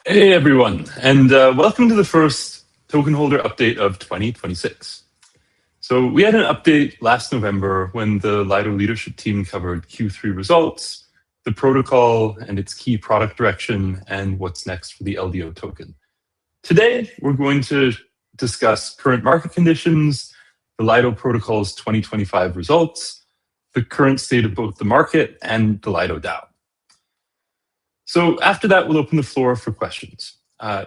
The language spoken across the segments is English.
Hey everyone, and welcome to the first Tokenholder update of 2026. So we had an update last November when the Lido leadership team covered Q3 results, the protocol and its key product direction, and what's next for the LDO token. Today, we're going to discuss current market conditions, the Lido protocol's 2025 results, the current state of both the market and the Lido DAO. So after that, we'll open the floor for questions.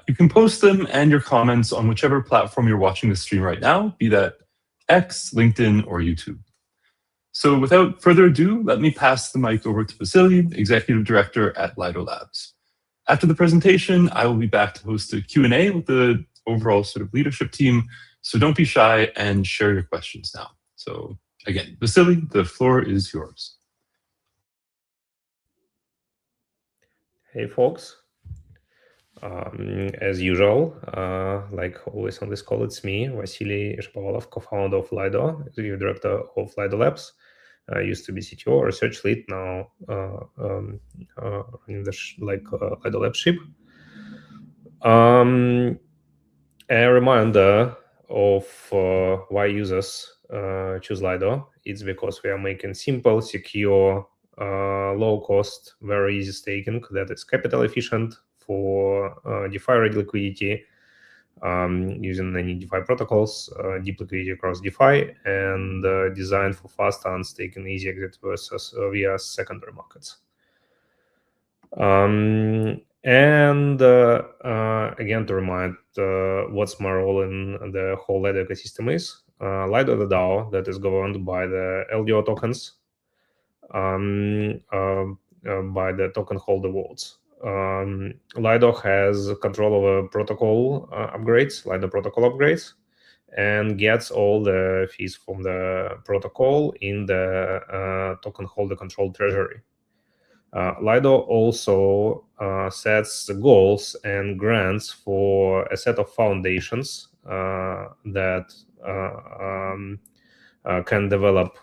You can post them and your comments on whichever platform you're watching the stream right now, be that X, LinkedIn, or YouTube. So without further ado, let me pass the mic over to Vasily, Executive Director at Lido Labs. After the presentation, I will be back to host a Q&A with the overall sort of leadership team. So don't be shy and share your questions now. So again, Vasily, the floor is yours. Hey folks, as usual, like always on this call, it's me, Vasily Shapovalov, co-founder of Lido, executive director of Lido Labs. I used to be CTO, research lead, now in the Lido Labs ship. A reminder of why users choose Lido. It's because we are making simple, secure, low-cost, very easy staking that is capital efficient for DeFi-ready liquidity using any DeFi protocols, deep liquidity across DeFi, and designed for fast unstaking easy exit versus via secondary markets. And again, to remind what's my role in the whole Lido ecosystem is, Lido the DAO that is governed by the LDO tokens, by the Tokenholder vaults. Lido has control over protocol upgrades, Lido protocol upgrades, and gets all the fees from the protocol in the Tokenholder controlled treasury. Lido also sets goals and grants for a set of foundations that can develop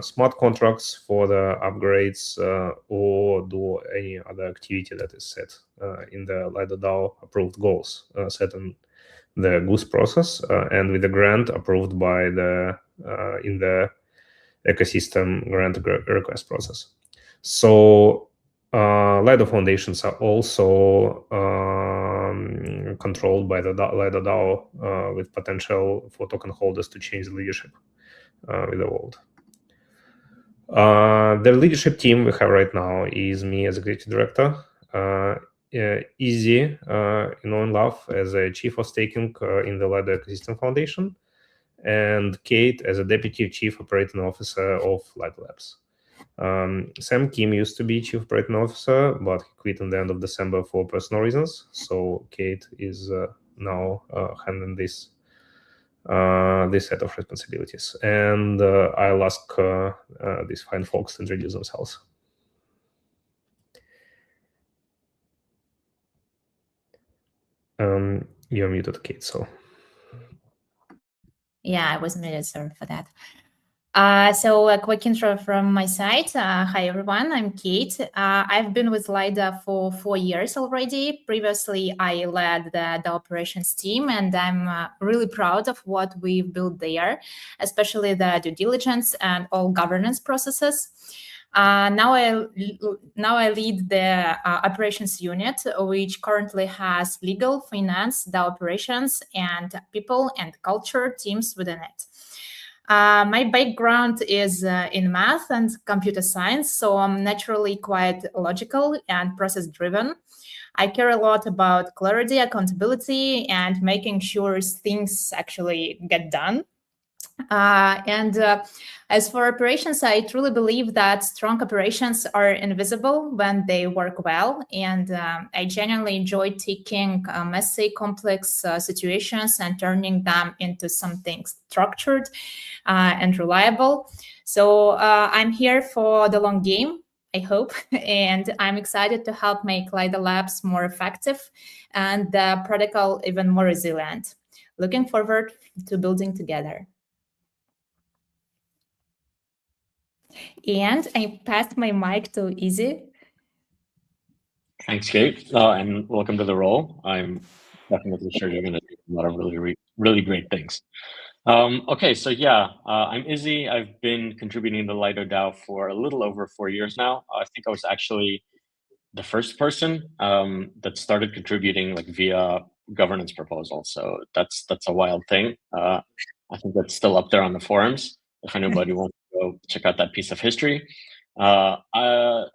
smart contracts for the upgrades or do any other activity that is set in the Lido DAO approved goals set in the Goose process and with the grant approved by the in the ecosystem grant request process. So Lido foundations are also controlled by the Lido DAO with potential for token holders to change the leadership with the world. The leadership team we have right now is me as executive director, Izzy, in love as a chief of staking in the Lido Ecosystem Foundation, and Kate as a deputy chief operating officer of Lido Labs. Sam Kim used to be chief operating officer, but he quit in the end of December for personal reasons. So Kate is now handling this set of responsibilities. And I'll ask these fine folks to introduce themselves. You're muted, Kate, so. Yeah, I was muted, sorry for that. So a quick intro from my side. Hi, everyone. I'm Kate. I've been with Lido for 4 years already. Previously, I led the operations team, and I'm really proud of what we've built there, especially the due diligence and all governance processes. Now I lead the operations unit, which currently has legal, finance, the operations, and people and culture teams within it. My background is in math and computer science, so I'm naturally quite logical and process driven. I care a lot about clarity, accountability, and making sure things actually get done. And as for operations, I truly believe that strong operations are invisible when they work well. And I genuinely enjoy taking messy, complex situations and turning them into something structured and reliable. So I'm here for the long game, I hope, and I'm excited to help make Lido Labs more effective and the protocol even more resilient. Looking forward to building together. And I passed my mic to Izzy. Thanks, Kate, and welcome to the role. I'm definitely sure you're going to do a lot of really great things. Okay, so yeah, I'm Izzy. I've been contributing to Lido DAO for a little over 4 years now. I think I was actually the first person that started contributing like via governance proposal. So that's a wild thing. I think that's still up there on the forums. If anybody wants to go check out that piece of history. I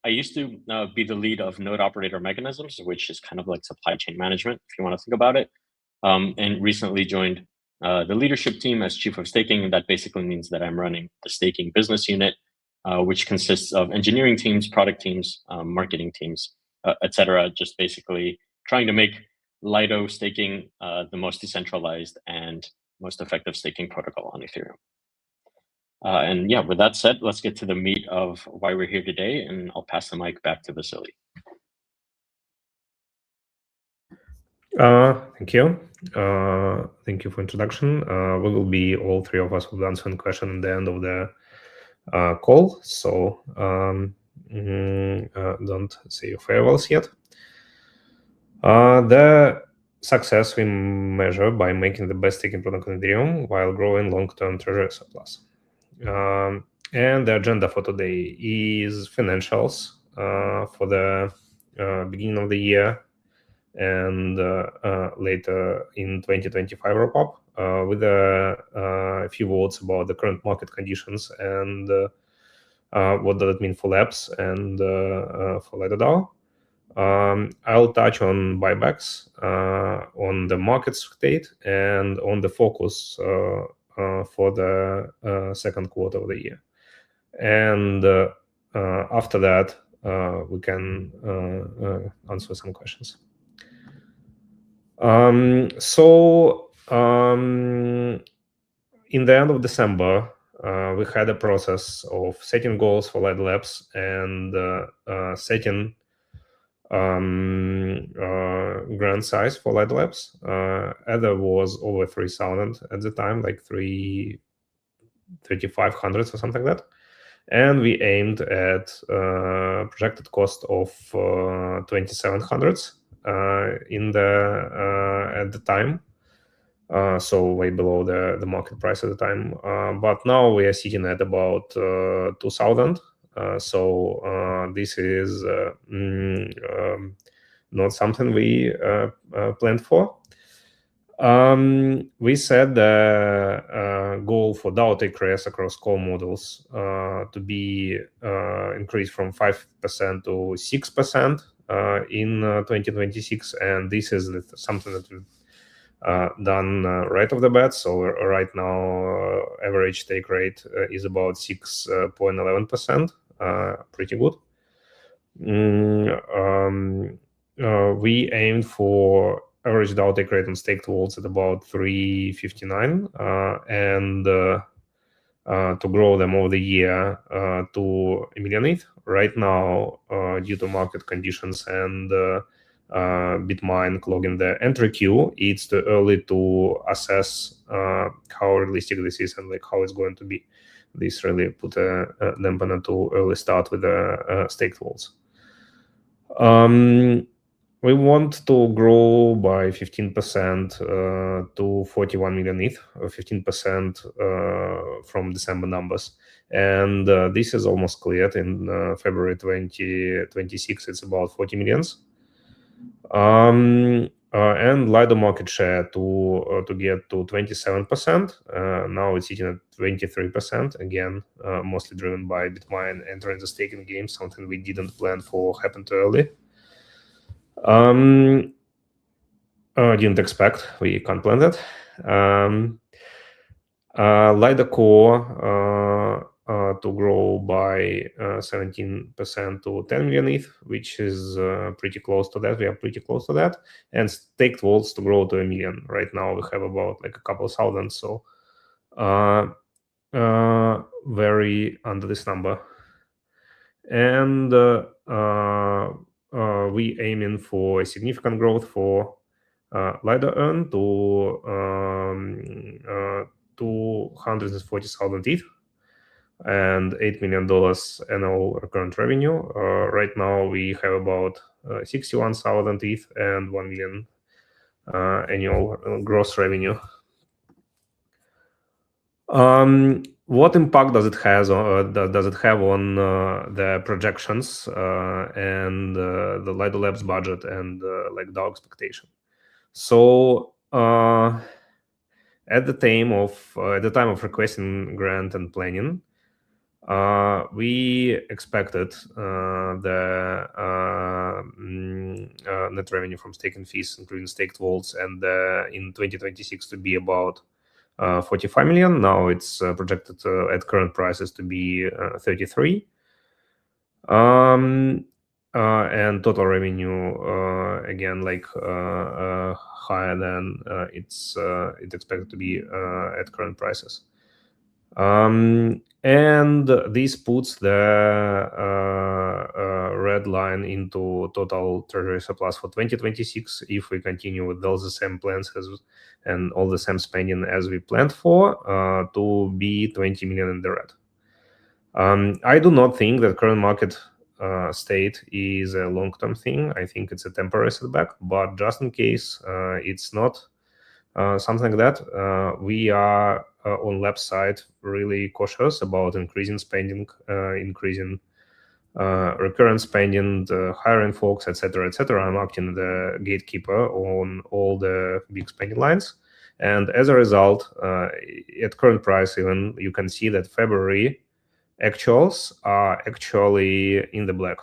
used to be the lead of node operator mechanisms, which is kind of like supply chain management, if you want to think about it. And recently joined the leadership team as chief of staking. And that basically means that I'm running the staking business unit, which consists of engineering teams, product teams, marketing teams, etc. Just basically trying to make Lido staking the most decentralized and most effective staking protocol on Ethereum. And yeah, with that said, let's get to the meat of why we're here today, and I'll pass the mic back to Vasily. Thank you. Thank you for introduction. We will be, all three of us will answer a question at the end of the call, so don't say your farewells yet. The success we measure by making the best staking product on Ethereum while growing long-term treasury surplus. And the agenda for today is financials for the beginning of the year and later in 2025 wrap-up with a few words about the current market conditions and what does it mean for labs and for Lido DAO. I'll touch on buybacks, on the market state, and on the focus for the second quarter of the year. And after that, we can answer some questions. In the end of December, we had a process of setting goals for Lido Labs and setting grant size for Lido Labs. Ether was over 3,000 at the time, like 3,500 or something like that. And we aimed at projected cost of 2,700 at the time. So way below the market price at the time. But now we are sitting at about 2,000. So this is not something we planned for. We set the goal for DAO take rates across core models to be increased from 5% to 6% in 2026, and this is something that we've done right off the bat. So right now, average take rate is about 6.11%, pretty good. We aimed for average DAO take rate on staked vaults at about 359, and to grow them over the year to 1.8 million. Right now, due to market conditions and Bitmine clogging the entry queue, it's too early to assess how realistic this is and like how it's going to be. this really put a dampener to early start with the staked vaults. We want to grow by 15% to 41 million ETH, 15% from December numbers. And this is almost cleared in February 2026. It's about 40 millions. And Lido market share to get to 27%. Now it's sitting at 23%. Again, mostly driven by Bitmine entering the staking game, something we didn't plan for happened too early. Didn't expect. We can't plan that. Lido Core to grow by 17% to 10 million ETH, which is pretty close to that. We are pretty close to that. And staked vaults to grow to 1 million. Right now we have about like a couple thousand. So very under this number. And we aiming for a significant growth for Lido Earn to 240,000 ETH and $8 million annual recurrent revenue. Right now we have about 61,000 ETH and 1 million annual gross revenue. What impact does it have on the projections and the Lido Labs budget and like DAO expectation? So at the time of requesting grant and planning, we expected the net revenue from staking fees, including staked vaults, and in 2026 to be about 45 million. Now it's projected at current prices to be 33. And total revenue again like higher than it's expected to be at current prices. And this puts the red line into total treasury surplus for 2026 if we continue with all the same plans and all the same spending as we planned for, to be 20 million in the red. I do not think that current market state is a long-term thing. I think it's a temporary setback, but just in case it's not something like that, we are on Labs side really cautious about increasing spending, increasing recurrent spending, hiring folks, etc. I'm acting the gatekeeper on all the big spending lines, and as a result, at current price, even you can see that February actuals are actually in the black.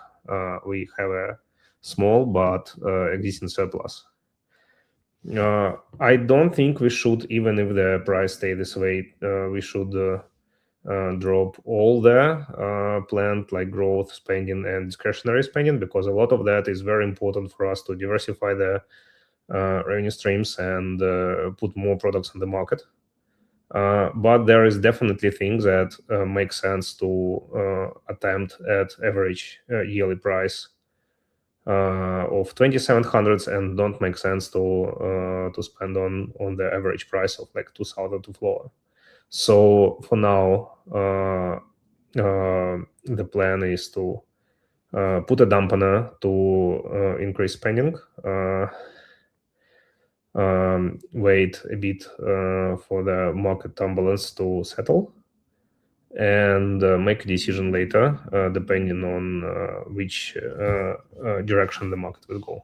We have a small but existing surplus. I don't think we should, even if the price stay this way, we should drop all the planned like growth spending and discretionary spending, because a lot of that is very important for us to diversify the revenue streams and put more products on the market. But there is definitely things that make sense to attempt at average yearly price of 2,700 and don't make sense to spend on the average price of like 2,000 to floor. So for now, the plan is to put a dampener to increase spending, wait a bit for the market turbulence to settle, and make a decision later depending on which direction the market will go.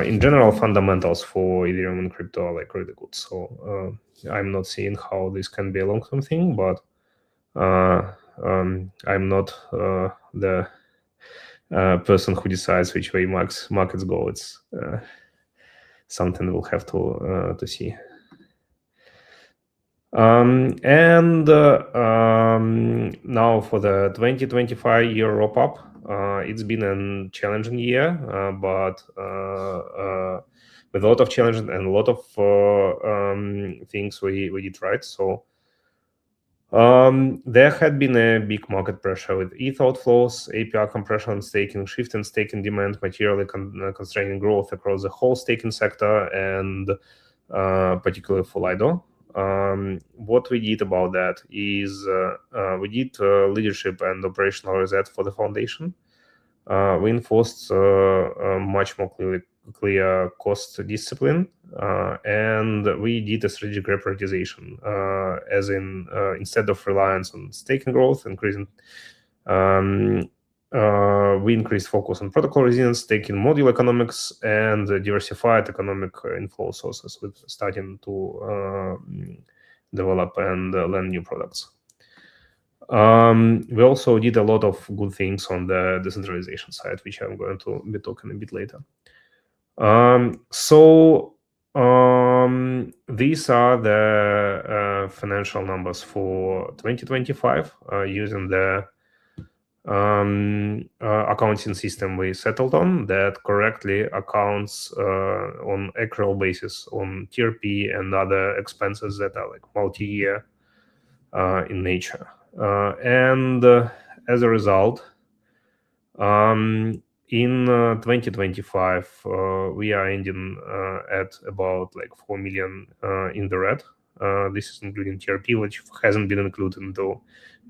In general, fundamentals for Ethereum and crypto are like really good. So I'm not seeing how this can be a long-term thing, but I'm not the person who decides which way markets go. It's something we'll have to see. And now for the 2025 year wrap-up, it's been a challenging year, but with a lot of challenges and a lot of things we did right. So there had been a big market pressure with ETH outflows, APR compression, staking, shift in staking demand, materially constraining growth across the whole staking sector, and particularly for Lido. What we did about that is we did leadership and operational reset for the foundation. We enforced much more clear cost discipline, and we did a strategic reprioritization, as in instead of reliance on staking growth, we increased focus on protocol resilience, staking module economics, and diversified economic inflow sources, with starting to develop and learn new products. We also did a lot of good things on the decentralization side, which I'm going to be talking a bit later. These are the financial numbers for 2025 using the accounting system we settled on that correctly accounts on accrual basis on TRP and other expenses that are like multi-year in nature. And as a result, in 2025, we are ending at about like 4 million in the red. This is including TRP, which hasn't been included into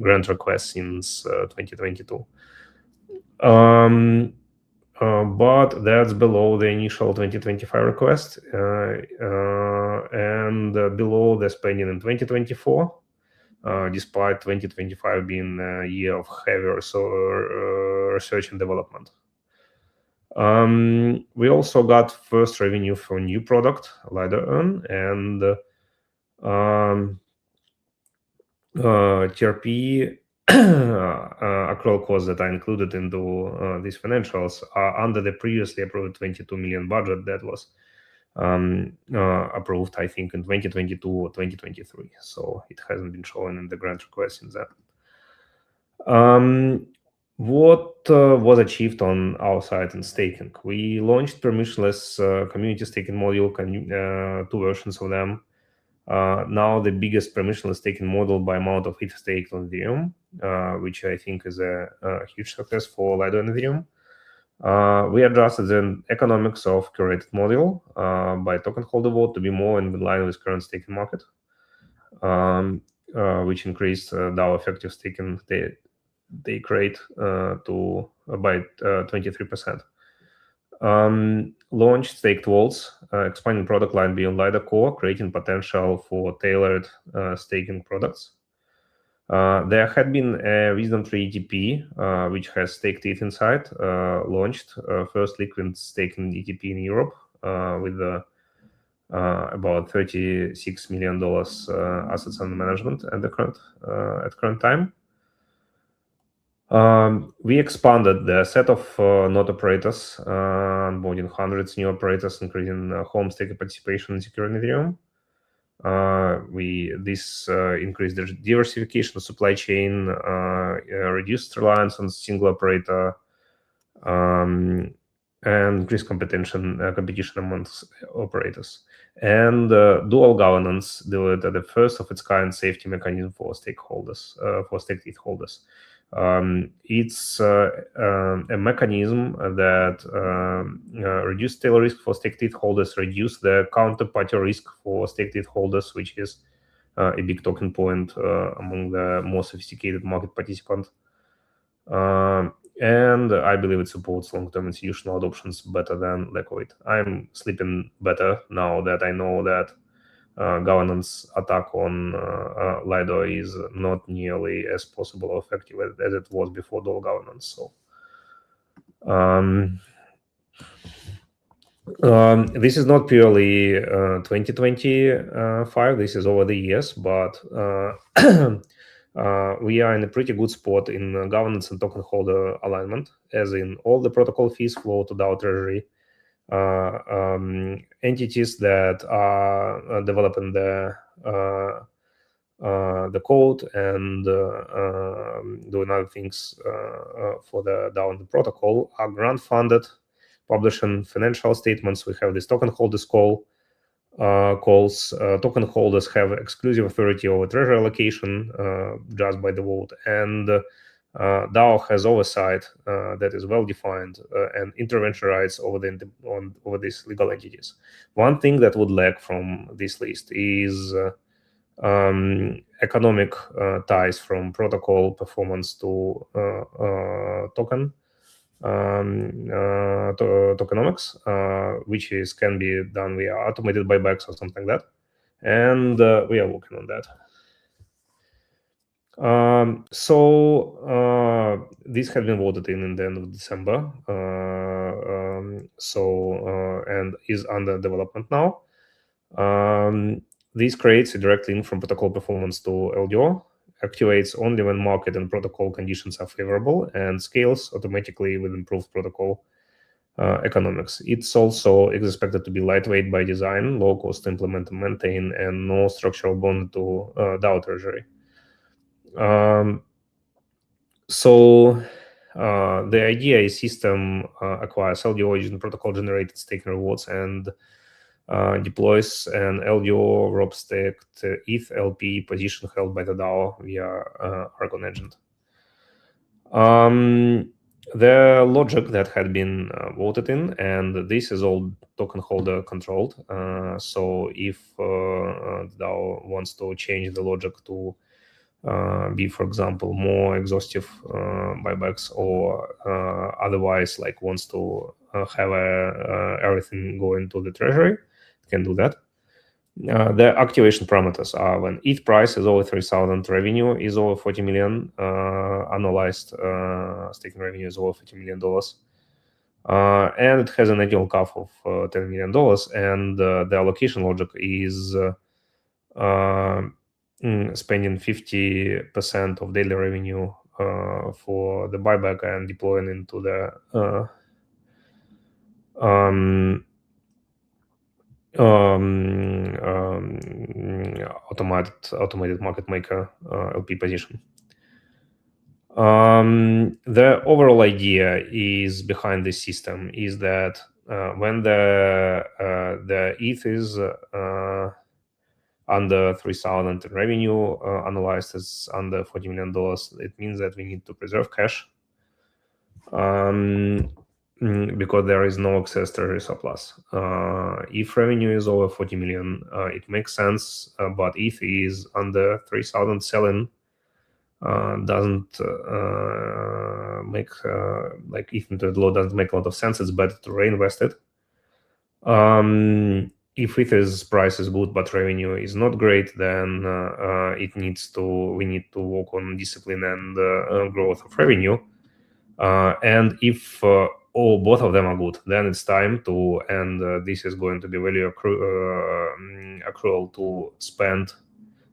grant requests since 2022. But that's below the initial 2025 request and below the spending in 2024. Despite 2025 being a year of heavy research and development. We also got first revenue for new product, Lido Earn, and TRP accrual costs that are included into these financials are under the previously approved 22 million budget that was approved, I think, in 2022 or 2023. So it hasn't been shown in the grant request since then. What was achieved on our side in staking? We launched permissionless community staking module, two versions of them. Now the biggest permissionless staking model by amount of ETH staked on Ethereum, which I think is a huge success for Lido and Ethereum. We adjusted the economics of curated module by Tokenholder vote to be more in line with current staking market, which increased DAO effective staking take rate to by 23%. Launched staked vaults, expanding product line beyond Lido Core, creating potential for tailored staking products. There had been a Wisdom Tree ETP, which has staked ETH inside, launched first liquid staking ETP in Europe with about $36 million assets under management at the current time. We expanded the set of node operators, onboarding hundreds new operators, increasing home staking participation in securing Ethereum. This increased the diversification of supply chain, reduced reliance on single operator, and increased competition amongst operators. And dual governance delivered the first of its kind safety mechanism for stakeholders, for staked ETH holders. It's a mechanism that reduces tail risk for staked ETH holders, reduce the counterparty risk for staked ETH holders, which is a big talking point among the more sophisticated market participants. And I believe it supports long-term institutional adoptions better than lack of it. I'm sleeping better now that I know that governance attack on Lido is not nearly as possible or effective as it was before dual governance. So this is not purely 2025. This is over the years, but we are in a pretty good spot in governance and token holder alignment, as in all the protocol fees flow to DAO treasury. Entities that are developing the code and doing other things for the DAO and the protocol are grant funded, publishing financial statements. We have this token holders calls. Token holders have exclusive authority over treasury allocation just by the vote, and DAO has oversight that is well defined and intervention rights over over these legal entities. One thing that would lack from this list is economic ties from protocol performance to token tokenomics, which can be done via automated buybacks or something like that. And we are working on that. This had been voted in the end of December, and is under development now. This creates a direct link from protocol performance to LDO, activates only when market and protocol conditions are favorable, and scales automatically with improved protocol economics. It's also expected to be lightweight by design, low cost to implement and maintain, and no structural bond to DAO treasury. The idea is system acquires LDO using protocol generated staking rewards and deploys an LDO rob staked ETH LP position held by the DAO via Argon agent. The logic that had been voted in, and this is all token holder controlled. So if the DAO wants to change the logic to be, for example, more exhaustive buybacks, or otherwise like wants to have everything go into the treasury, can do that. The activation parameters are when ETH price is over 3,000, revenue is over 40 million, annualized staking revenue is over $50 million, and it has an annual cap of $10 million, and the allocation logic is spending 50% of daily revenue for the buyback and deploying into the automated market maker LP position. The overall idea is behind this system is that when the ETH is under 3,000 in revenue, analyzed as under $40 million, it means that we need to preserve cash because there is no excess treasury surplus. If revenue is over 40 million, it makes sense, but if it is under 3,000, selling doesn't make like ETH into the low doesn't make a lot of sense. It's better to reinvest it. If ETH's price is good but revenue is not great, then we need to work on discipline and growth of revenue. And if both of them are good, then it's time to, and this is going to be value accrual to spend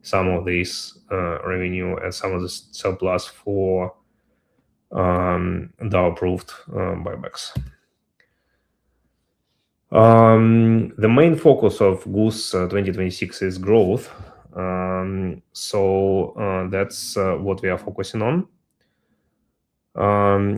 some of this revenue and some of the surplus for DAO approved buybacks. The main focus of Goose 2026 is growth. That's what we are focusing on.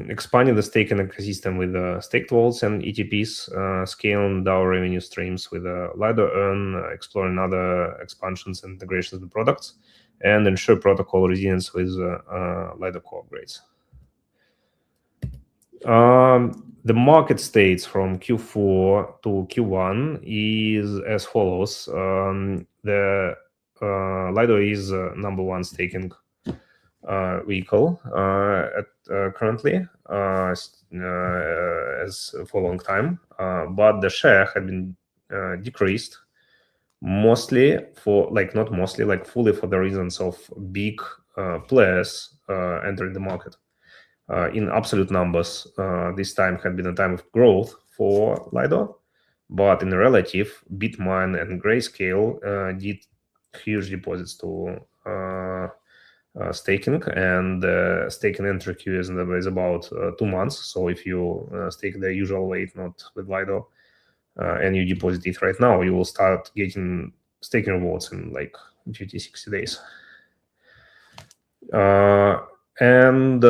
Expanding the staking ecosystem with staked vaults and ETPs, scaling DAO revenue streams with Lido Earn, exploring other expansions and integrations with products, and ensure protocol resilience with Lido core upgrades. The market states from Q4 to Q1 is as follows. The Lido is number one staking vehicle currently as for a long time, but the share had been decreased mostly for not mostly fully for the reasons of big players entering the market. In absolute numbers, this time had been a time of growth for Lido, but in relative, Bitmine and Grayscale did huge deposits to staking, and staking entry queue is about 2 months. So if you stake the usual weight, not with Lido, and you deposit it right now, you will start getting staking rewards in 50-60 days. And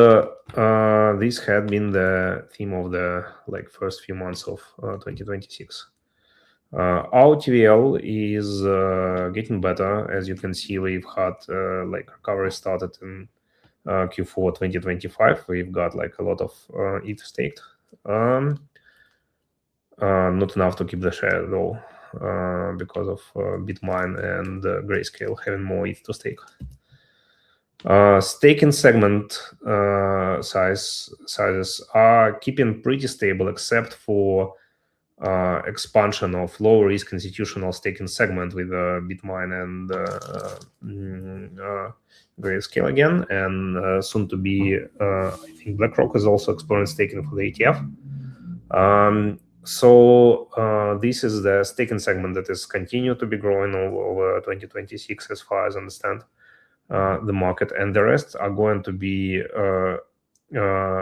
this had been the theme of the first few months of 2026. Our TVL is getting better. As you can see, we've had recovery started in Q4 2025. We've got a lot of ETH staked. Not enough to keep the share though. because of Bitmine and Grayscale having more ETH to stake. Staking segment sizes are keeping pretty stable, except for expansion of low risk institutional staking segment with Bitmine and Grayscale again, and soon to be, I think BlackRock is also exploring staking for the ETF. So this is the staking segment that is continued to be growing over 2026, as far as I understand the market, and the rest are going to be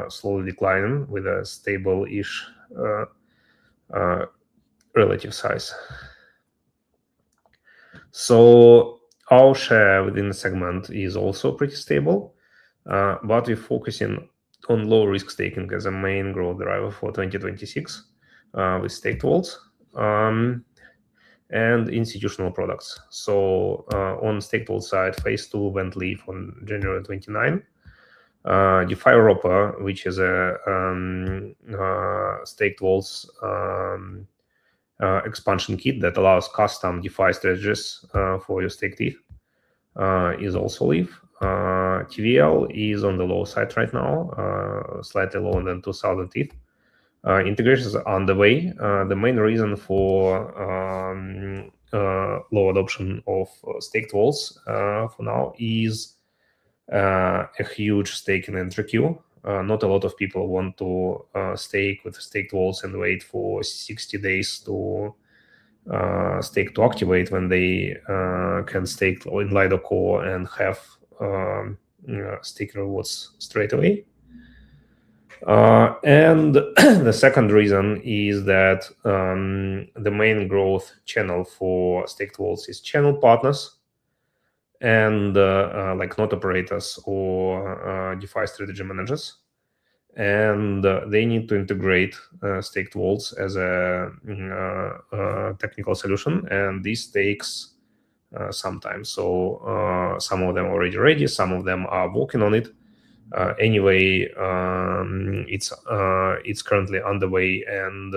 slowly declining with a stable-ish relative size. So our share within the segment is also pretty stable, but we're focusing on low risk staking as a main growth driver for 2026 with staked vaults and institutional products. So on staked vault side, phase 2 went live on January 29. DeFi Europa, which is a staked vaults expansion kit that allows custom DeFi strategies for your staked ETH, is also live. TVL is on the low side right now, slightly lower than 2,000 ETH. Integrations are on the way. The main reason for low adoption of staked vaults for now is a huge staking entry queue. Not a lot of people want to stake with staked vaults and wait for 60 days to stake to activate when they can stake in Lido Core and have stake rewards straight away. And the second reason is that the main growth channel for staked vaults is channel partners and like node operators or DeFi strategy managers, and they need to integrate staked vaults as a technical solution, and this takes some time. So some of them are already ready, some of them are working on it. Anyway, it's currently underway, and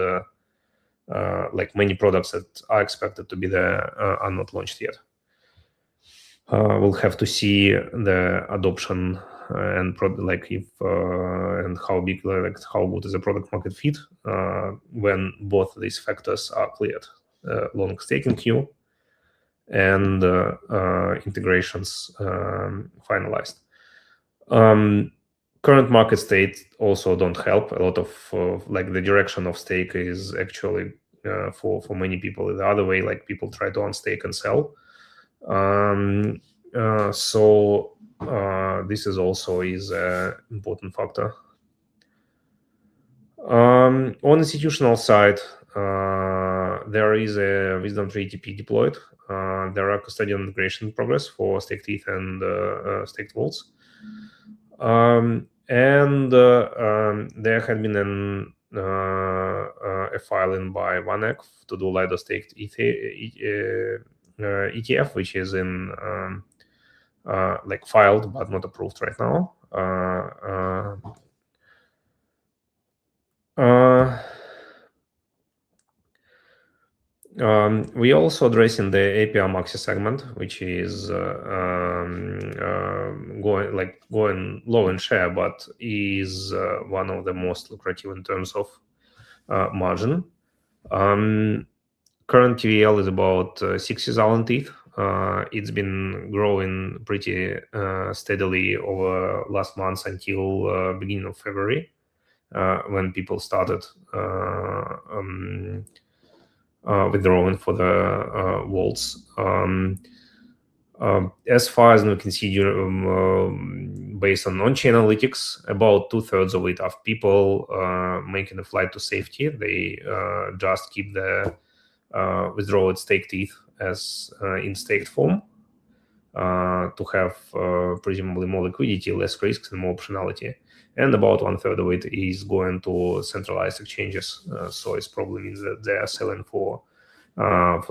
like many products that are expected to be there are not launched yet. We'll have to see the adoption and like if and how big, like how good is the product market fit when both these factors are cleared: long staking queue and integrations finalized. Current market state also don't help. A lot of like the direction of stake is actually for many people the other way. Like people try to unstake and sell. So this is also an important factor. On institutional side, there is a Wisdom 3 TP deployed. There are custodian integration progress for staked ETH and staked vaults. And there had been a filing by OneEck to do Lido staked ETF, which is in like filed but not approved right now. We also addressing the API Maxi segment, which is going low in share, but is one of the most lucrative in terms of margin. Current TVL is about 60,000 ETH. It's been growing pretty steadily over last months until beginning of February, when people started withdrawing for the vaults. As far as we can see, based on on-chain analytics, about 2/3 of it are people making a flight to safety. They just keep the withdrawal staked ETH as in staked form to have presumably more liquidity, less risks, and more optionality. And about 1/3 of it is going to centralized exchanges. So it probably means that they are selling for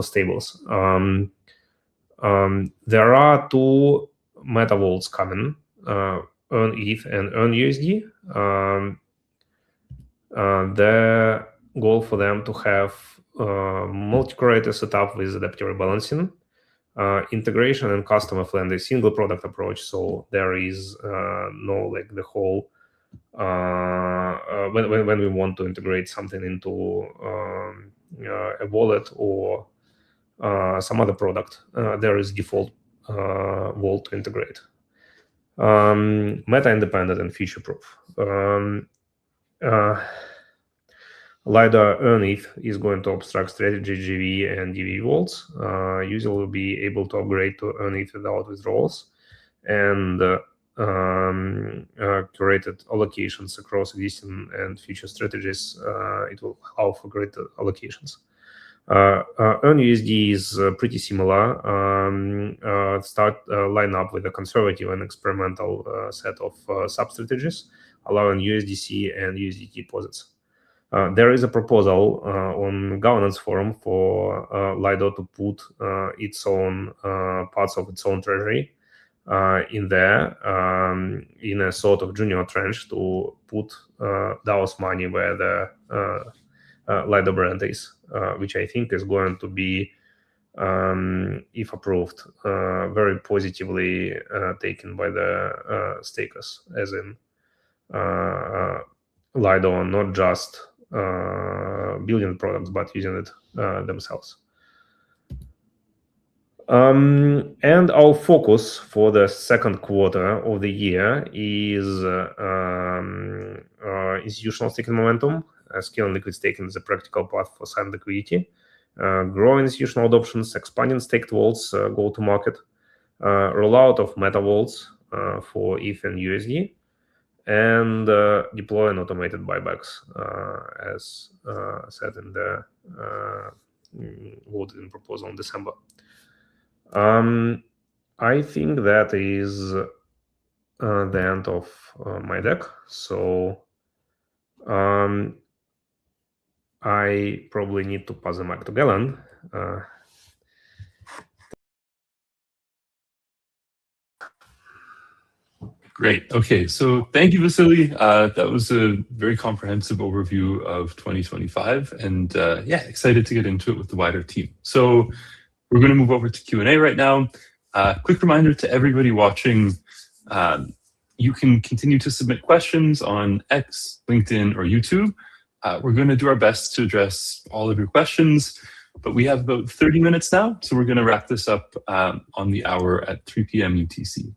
stables. There are two meta vaults coming, Earn ETH and Earn USD. The goal for them to have multi-curator setup with adaptive rebalancing, integration and customer-friendly single product approach. So there is no like the whole when we want to integrate something into a wallet or some other product, there is default wall to integrate. Meta independent and future proof. LiDAR Earn ETH is going to abstract strategy GV and DV vaults. User will be able to upgrade to Earn ETH without withdrawals, and curated allocations across existing and future strategies. It will allow for greater allocations. Earn USD is pretty similar. Line up with a conservative and experimental set of sub-strategies, allowing USDC and USDT deposits. There is a proposal on governance forum for Lido to put its own parts of its own treasury in there in a sort of junior tranche to put DAO's money where the Lido brand is, which I think is going to be, if approved, very positively taken by the stakers, as in Lido not just building products but using it themselves. And our focus for the second quarter of the year is institutional staking momentum, scaling liquid staking is a practical path for signed liquidity, growing institutional adoptions, expanding staked vaults, go to market, rollout of meta vaults for ETH and USD, and deploy and automated buybacks, as said in the voted in proposal in December. I think that is the end of my deck. So I probably need to pass the mic to Galen. Great. Okay, so thank you, Vasily. That was a very comprehensive overview of 2025, and yeah, excited to get into it with the wider team. So we're going to move over to Q&A right now. Quick reminder to everybody watching, you can continue to submit questions on X, LinkedIn, or YouTube. We're going to do our best to address all of your questions, but we have about 30 minutes now, so we're going to wrap this up on the hour at 3 p.m. UTC.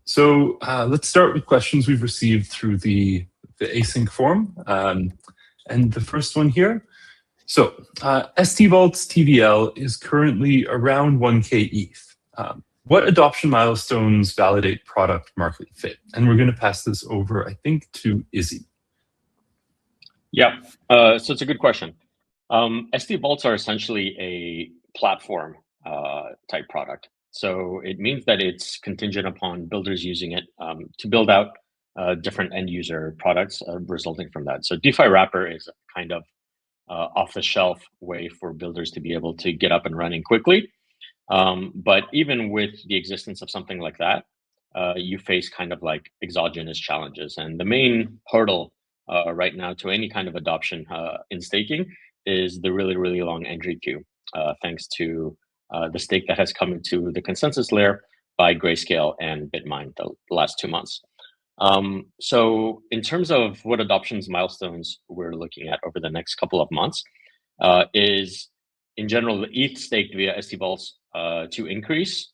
So let's start with questions we've received through the async forum. And the first one here. So ST Vault's TVL is currently around 1K ETH. What adoption milestones validate product market fit? And we're going to pass this over, I think, to Izzy. Yeah, so it's a good question. ST Vaults are essentially a platform type product. So it means that it's contingent upon builders using it to build out different end user products resulting from that. So DeFi Wrapper is a kind of off-the-shelf way for builders to be able to get up and running quickly. But even with the existence of something like that, you face kind of like exogenous challenges. And the main hurdle right now to any kind of adoption in staking is the really, really long entry queue, thanks to the stake that has come into the consensus layer by Grayscale and BitMine the last 2 months. So in terms of what adoptions milestones we're looking at over the next couple of months, is in general the ETH staked via ST Vaults to increase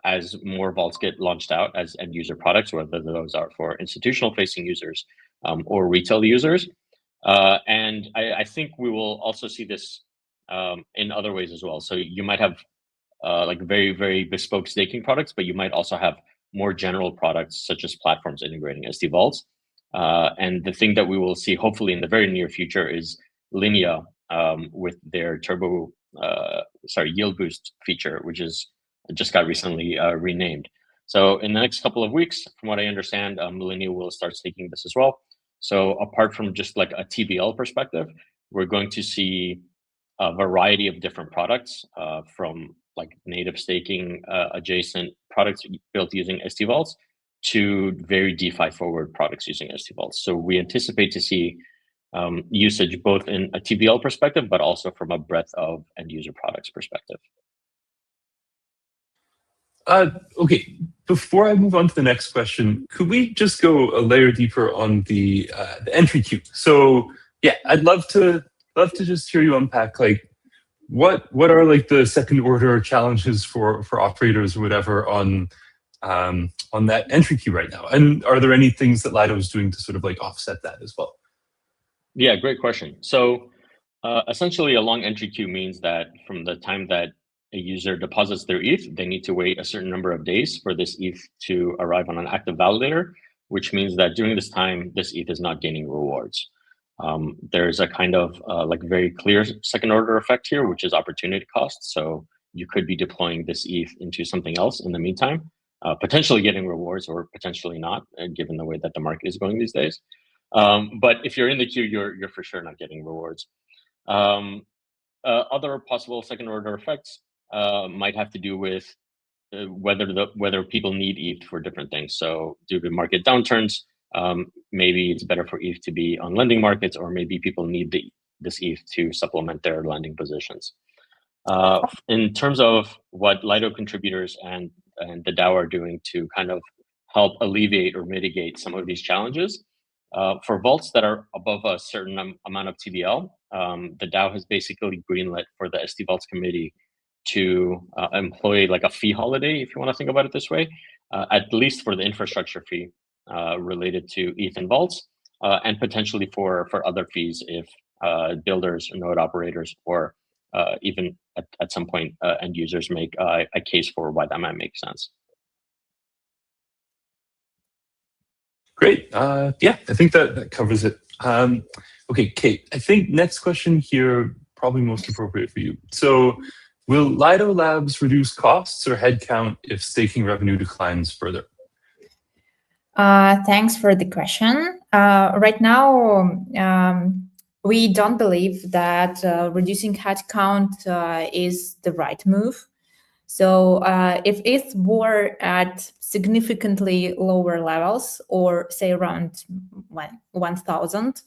as more vaults get launched out as end user products, whether those are for institutional facing users or retail users. And I think we will also see this in other ways as well. So you might have like very, very bespoke staking products, but you might also have more general products such as platforms integrating ST Vaults. And the thing that we will see hopefully in the very near future is Linea with their yield boost feature, which is just got recently renamed. So in the next couple of weeks, from what I understand, Linea will start staking this as well. So apart from just like a TVL perspective, we're going to see a variety of different products from like native staking adjacent products built using ST Vaults to very DeFi forward products using ST Vaults. So we anticipate to see usage, both in a TVL perspective, but also from a breadth of end user products perspective. Okay, before I move on to the next question, could we just go a layer deeper on the entry queue? So yeah, I'd love to just hear you unpack like what are like the second order challenges for operators or whatever on that entry queue right now, and are there any things that Lido is doing to sort of like offset that as well? Yeah, great question. So essentially, a long entry queue means that from the time that a user deposits their ETH, they need to wait a certain number of days for this ETH to arrive on an active validator, which means that during this time, this ETH is not gaining rewards. There's a kind of like very clear second order effect here, which is opportunity cost. So you could be deploying this ETH into something else in the meantime, potentially getting rewards or potentially not, given the way that the market is going these days. But if you're in the queue, you're for sure not getting rewards. Other possible second order effects might have to do with whether people need ETH for different things. So due to market downturns, maybe it's better for ETH to be on lending markets, or maybe people need this ETH to supplement their lending positions. In terms of what Lido contributors and the DAO are doing to kind of help alleviate or mitigate some of these challenges, for vaults that are above a certain amount of TVL, the DAO has basically greenlit for the SD Vaults committee to employ like a fee holiday, if you want to think about it this way, at least for the infrastructure fee related to ETH and vaults, and potentially for other fees if builders, node operators, or even at some point end users make a case for why that might make sense. Great. Yeah, I think that covers it. Okay, Kate, I think next question here, probably most appropriate for you. So will Lido Labs reduce costs or headcount if staking revenue declines further? Thanks for the question. Right now, we don't believe that reducing headcount is the right move. So if ETH were at significantly lower levels, or say around 1,000,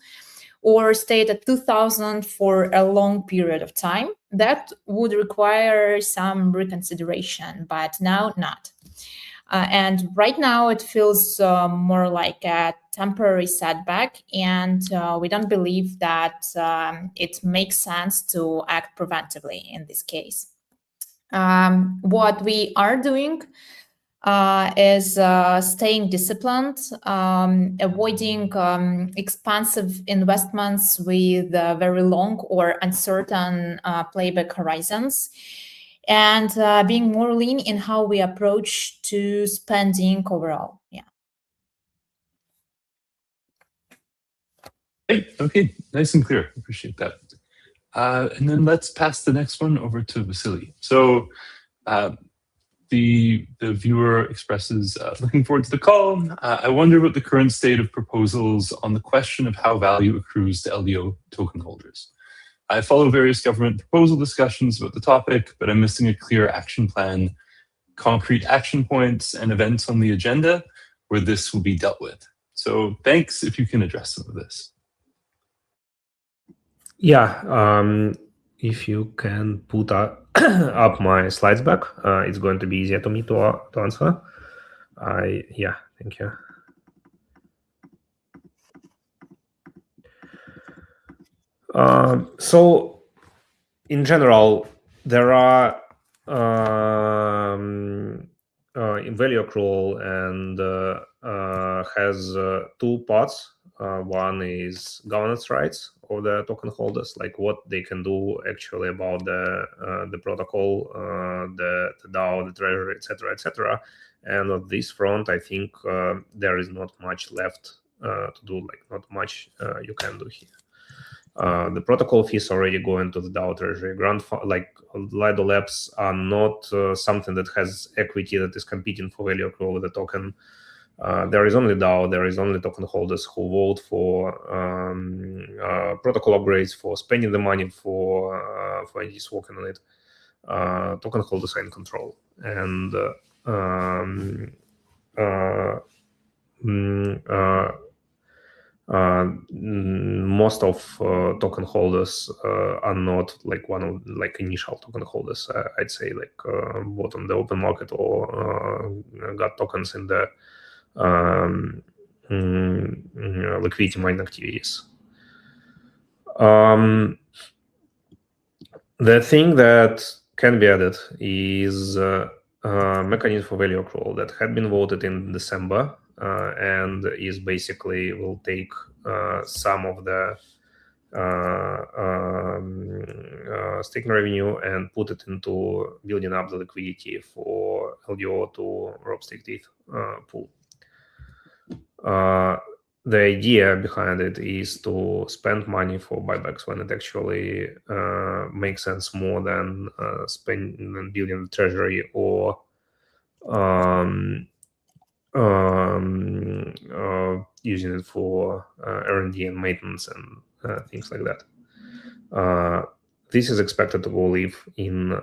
or stayed at 2,000 for a long period of time, that would require some reconsideration, but now not. And right now it feels more like a temporary setback, and we don't believe that it makes sense to act preventively in this case. What we are doing is staying disciplined, avoiding expensive investments with very long or uncertain playback horizons, and being more lean in how we approach to spending overall. Yeah. Okay, nice and clear. Appreciate that. And then let's pass the next one over to Vasily. So the viewer expresses looking forward to the call. I wonder about the current state of proposals on the question of how value accrues to LDO token holders. I follow various government proposal discussions about the topic, but I'm missing a clear action plan, concrete action points, and events on the agenda where this will be dealt with. So thanks if you can address some of this. Yeah, if you can put up my slides back, it's going to be easier to me to answer. Yeah, thank you. So, in general, there are value accrual and has two parts. One is governance rights of the token holders, like what they can do actually about the protocol, the DAO, the treasury, etc., etc. And on this front, I think there is not much left to do. Like not much you can do here. The protocol fees already go into the DAO treasury. Like Lido Labs are not something that has equity that is competing for value accrual with the token. There is only DAO, there is only token holders who vote for protocol upgrades, for spending the money for entities working on it. Token holders are in control. And Most of token holders are not like one of like initial token holders. I'd say like bought on the open market or got tokens in the liquidity mining activities. The thing that can be added is mechanism for value accrual that had been voted in December and is basically will take some of the staking revenue and put it into building up the liquidity for LDO to rob stake ETH pool. The idea behind it is to spend money for buybacks when it actually makes sense more than building the treasury or using it for R&D and maintenance and things like that. This is expected to go live in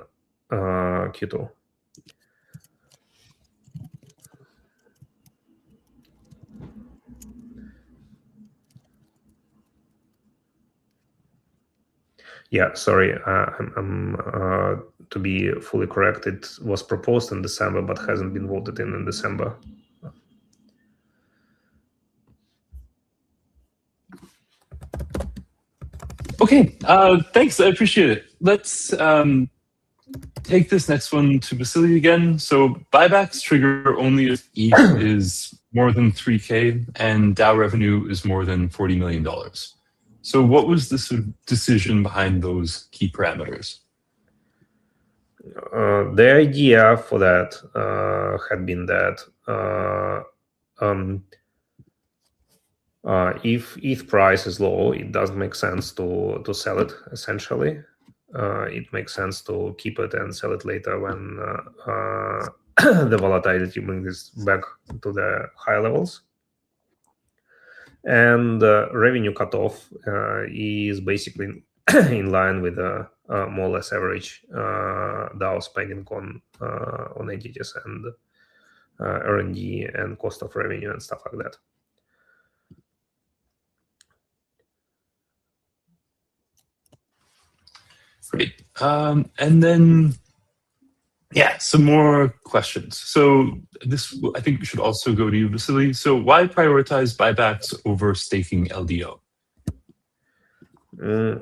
Q2. Yeah, sorry, I'm to be fully correct, it was proposed in December but hasn't been voted in December. Okay, thanks. I appreciate it. Let's take this next one to Vasily again. So buybacks trigger only if ETH is more than 3K and DAO revenue is more than $40 million. So what was the sort of decision behind those key parameters? The idea for that had been that if ETH price is low, it doesn't make sense to sell it, essentially. It makes sense to keep it and sell it later when the volatility brings back to the high levels. And revenue cutoff is basically in line with the more or less average DAO spending on entities and R&D and cost of revenue and stuff like that. Great. And then, yeah, some more questions. So this, I think we should also go to you, Vasily. So why prioritize buybacks over staking LDO?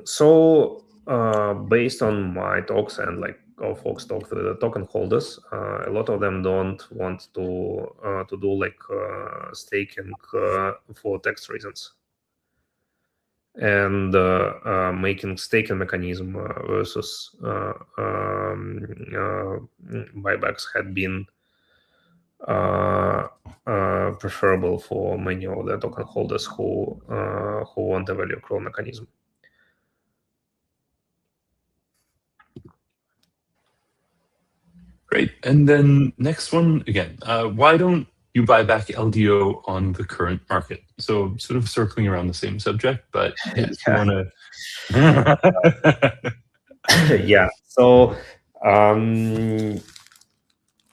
So based on my talks and like our folks talk to the token holders, a lot of them don't want to do like staking for tax reasons. And making staking mechanism versus buybacks had been preferable for many of the token holders who want a value accrual mechanism. Great. And then next one again, why don't you buy back LDO on the current market? So sort of circling around the same subject, but yeah, if you want to. Yeah. So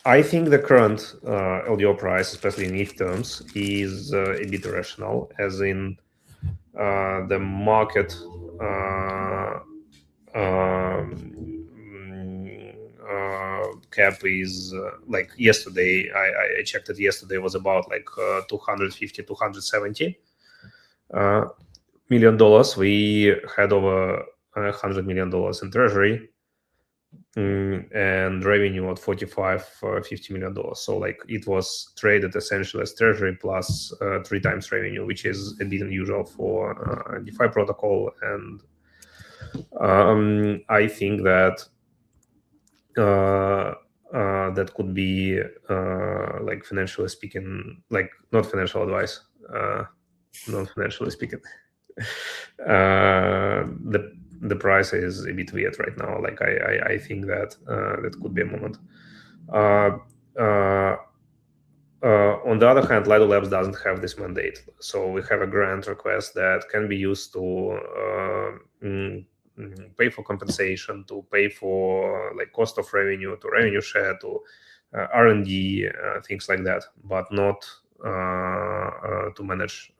I think the current LDO price, especially in ETH terms, is a bit irrational, as in the market cap is like yesterday. I checked it yesterday, was about like $250, $270 million. We had over $100 million in treasury and revenue at $45-50 million. So like it was traded essentially as treasury plus 3 times revenue, which is a bit unusual for a DeFi protocol. And I think that that could be like financially speaking, like not financial advice, not financially speaking. The price is a bit weird right now. Like I think that that could be a moment. On the other hand, Lido Labs doesn't have this mandate, so we have a grant request that can be used to pay for compensation, to pay for like cost of revenue, to revenue share, to R&D, things like that, but not manage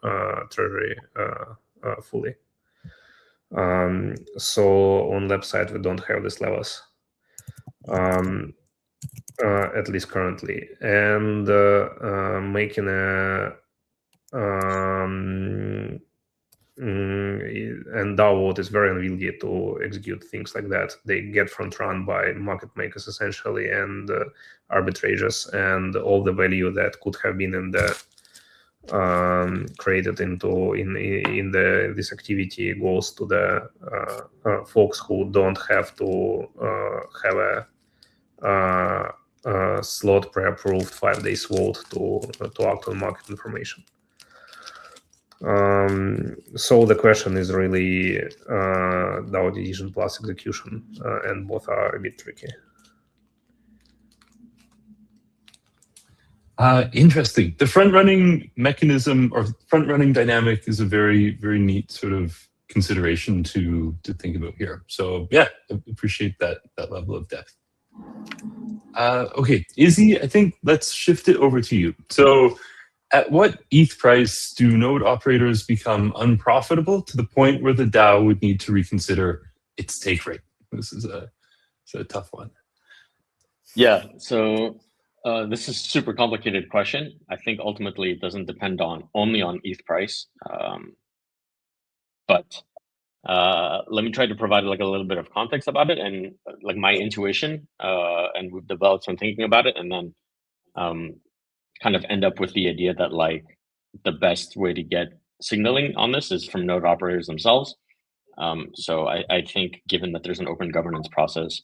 treasury fully. So on lab side, we don't have these levels, at least currently, and making a and DAO is very unwieldy to execute things like that. They get front run by market makers essentially and arbitrages, and all the value that could have been in the created in this activity goes to the folks who don't have to have a slot pre-approved 5 days vote to act on market information. So the question is really DAO decision plus execution, and both are a bit tricky. Interesting. The front-running mechanism or front-running dynamic is a very, very neat sort of consideration to think about here. So yeah, I appreciate that level of depth. Okay, Izzy, I think let's shift it over to you. So at what ETH price do node operators become unprofitable to the point where the DAO would need to reconsider its take rate? This is a tough one. Yeah, so this is a super complicated question. I think ultimately it doesn't depend only on ETH price, but let me try to provide like a little bit of context about it and like my intuition, and we've developed some thinking about it, and then kind of end up with the idea that like the best way to get signaling on this is from node operators themselves. So I think given that there's an open governance process,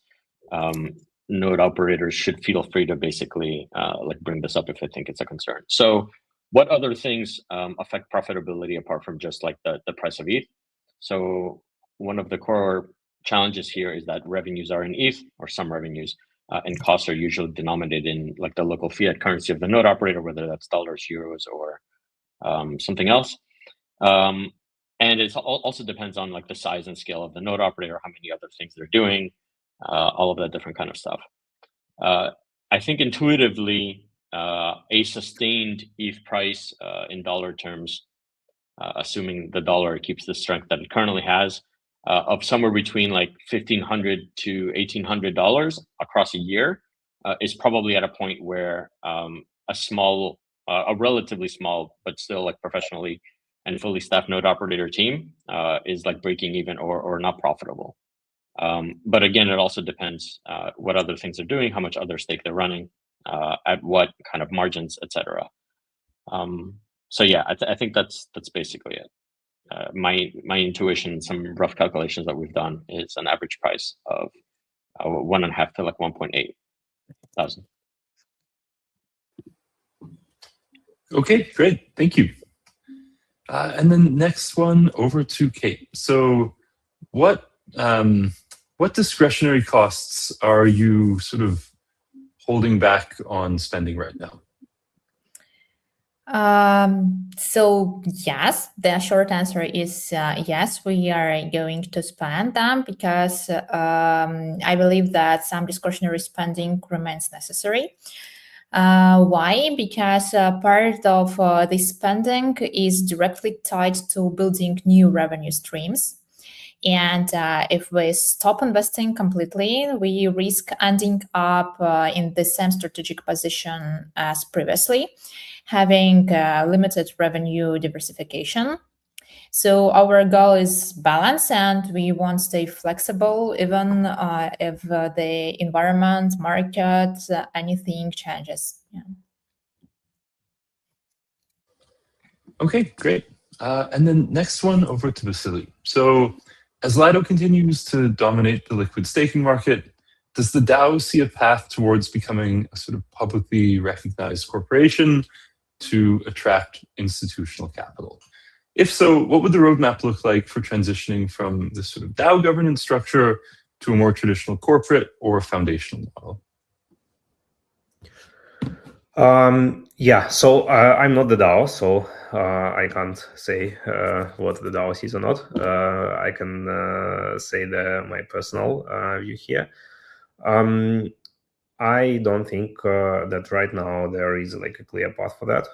node operators should feel free to basically like bring this up if they think it's a concern. So what other things affect profitability apart from just like the price of ETH? So one of the core challenges here is that revenues are in ETH, or some revenues, and costs are usually denominated in like the local fiat currency of the node operator, whether that's dollars, euros, or something else. And it also depends on like the size and scale of the node operator, how many other things they're doing, all of that different kind of stuff. I think intuitively, a sustained ETH price in dollar terms, assuming the dollar keeps the strength that it currently has, of somewhere between like $1,500 to $1,800 across a year, is probably at a point where a relatively small, but still like professionally and fully staffed node operator team is like breaking even or not profitable. But again, it also depends what other things they're doing, how much other stake they're running, at what kind of margins, etc. So yeah, I think that's basically it. My intuition, some rough calculations that we've done, is an average price of 1.5 to like 1.8 thousand. Okay, great, thank you. And then next one over to Kate. So what discretionary costs are you sort of holding back on spending right now? So yes, the short answer is yes, we are going to spend them because I believe that some discretionary spending remains necessary. Why? Because part of this spending is directly tied to building new revenue streams. And if we stop investing completely, we risk ending up in the same strategic position as previously, having limited revenue diversification. So our goal is balance, and we want to stay flexible even if the environment, market, anything changes. Yeah. Okay, great. And then next one over to Vasily. So as Lido continues to dominate the liquid staking market, does the DAO see a path towards becoming a sort of publicly recognized corporation to attract institutional capital? If so, what would the roadmap look like for transitioning from this sort of DAO governance structure to a more traditional corporate or foundational model? Yeah, so I'm not the DAO, so I can't say what the DAO sees or not. I can say my personal view here. I don't think that right now there is like a clear path for that,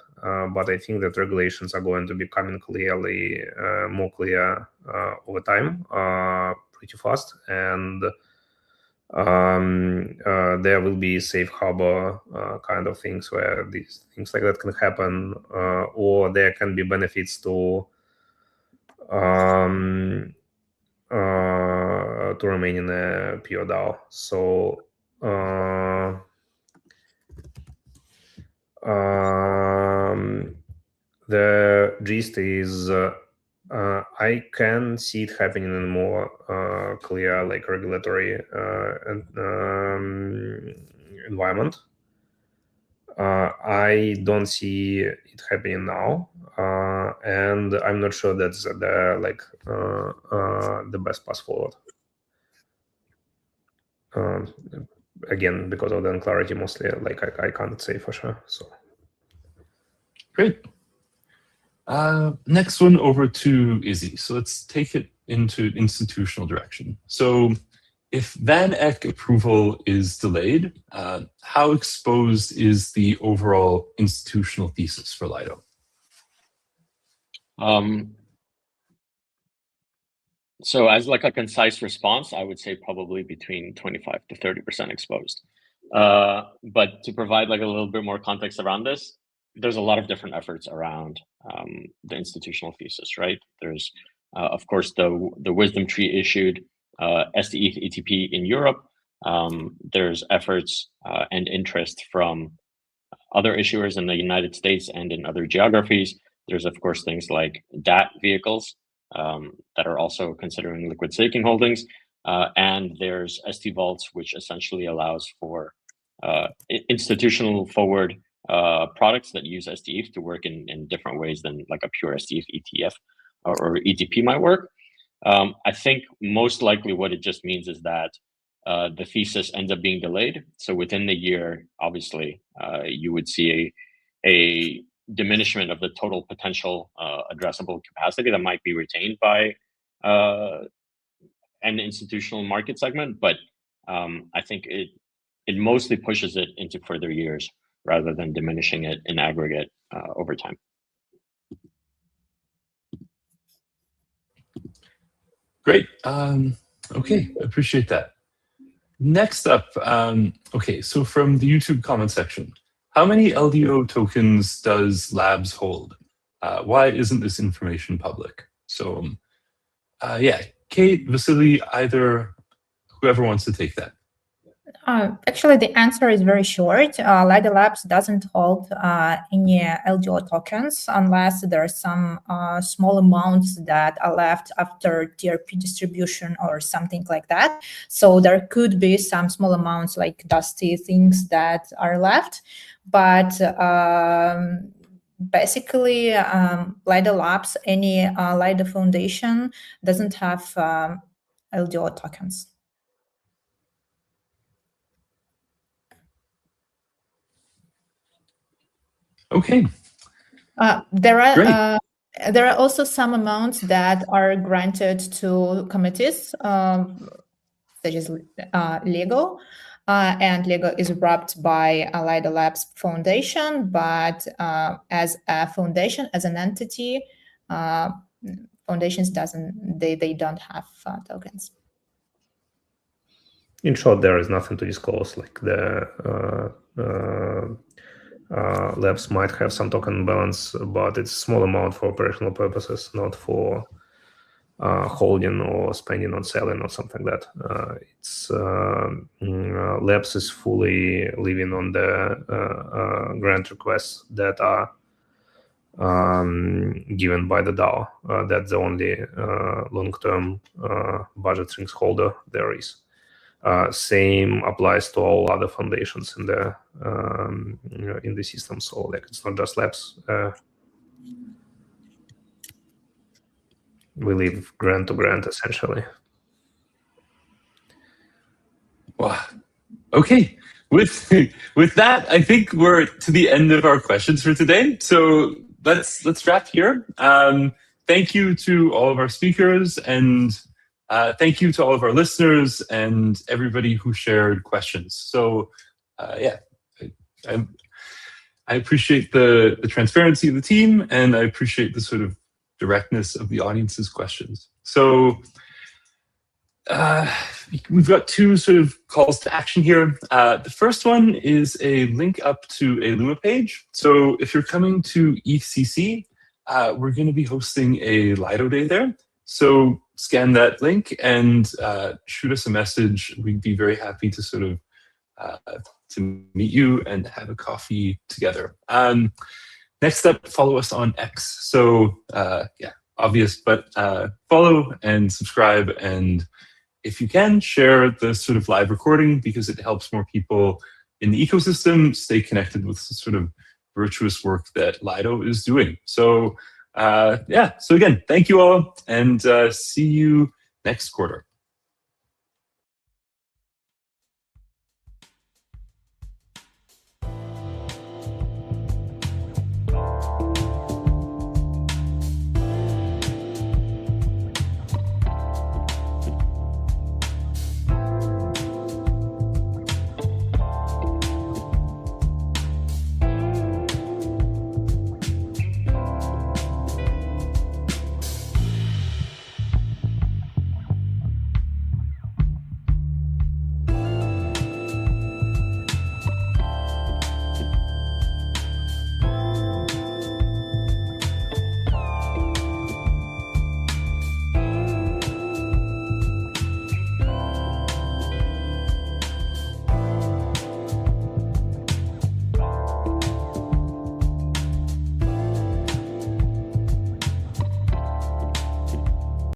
but I think that regulations are going to be coming clearly more clear over time, pretty fast, and there will be safe harbor kind of things where these things like that can happen, or there can be benefits to remain in a pure DAO. So the gist is I can see it happening in a more clear, like regulatory environment. I don't see it happening now, and I'm not sure that's the best path forward. Again, because of the unclarity, mostly, like I can't say for sure. So Great. Next one over to Izzy. So let's take it into institutional direction. So if Van Eck approval is delayed, how exposed is the overall institutional thesis for Lido? So as like a concise response, I would say probably between 25 to 30% exposed. But to provide like a little bit more context around this, there's a lot of different efforts around the institutional thesis, right? There's, of course, the wisdom tree issued STETH ETP in Europe. There's efforts and interest from other issuers in the United States and in other geographies. There's, of course, things like DAT vehicles that are also considering liquid staking holdings. And there's ST Vaults, which essentially allows for institutional forward products that use STETH to work in different ways than like a pure STETH ETF or ETP might work. I think most likely what it just means is that the thesis ends up being delayed. So within the year, obviously, you would see a diminishment of the total potential addressable capacity that might be retained by an institutional market segment. But I think it mostly pushes it into further years rather than diminishing it in aggregate over time. Great. Okay, appreciate that. Next up, okay, so from the YouTube comment section, how many LDO tokens does Labs hold? Why isn't this information public? So, yeah, Kate, Vasily, either, whoever wants to take that. Actually, the answer is very short. Lido Labs doesn't hold any LDO tokens unless there are some small amounts that are left after TRP distribution or something like that. So there could be some small amounts like dusty things that are left. But basically, Lido Labs, any Lido Foundation doesn't have LDO tokens. Okay. There are also some amounts that are granted to committees, such as Lego, and Lego is wrapped by Lido Labs Foundation. But as a foundation, as an entity, foundations they don't have tokens. in short, there is nothing to disclose. Like the labs might have some token balance, but it's a small amount for operational purposes, not for holding or spending on selling or something like that. It's labs is fully living on the grant requests that are given by the DAO. That's the only long-term budget strings holder there is. Same applies to all other foundations in the system. So like it's not just labs. We live grant to grant essentially. Wow. Okay. With that, I think we're to the end of our questions for today. So let's wrap here. Thank you to all of our speakers, and thank you to all of our listeners and everybody who shared questions. So yeah, I appreciate the transparency of the team, and I appreciate the sort of directness of the audience's questions. So we've got two sort of calls to action here. The first one is a link up to a Luma page. So if you're coming to ECC, we're going to be hosting a Lido Day there. So scan that link and shoot us a message. We'd be very happy to sort of to meet you and have a coffee together. Next up, follow us on X. So yeah, obvious, but follow and subscribe, and if you can, share the sort of live recording, because it helps more people in the ecosystem stay connected with the sort of virtuous work that Lido is doing. So yeah, so again, thank you all, and see you next quarter.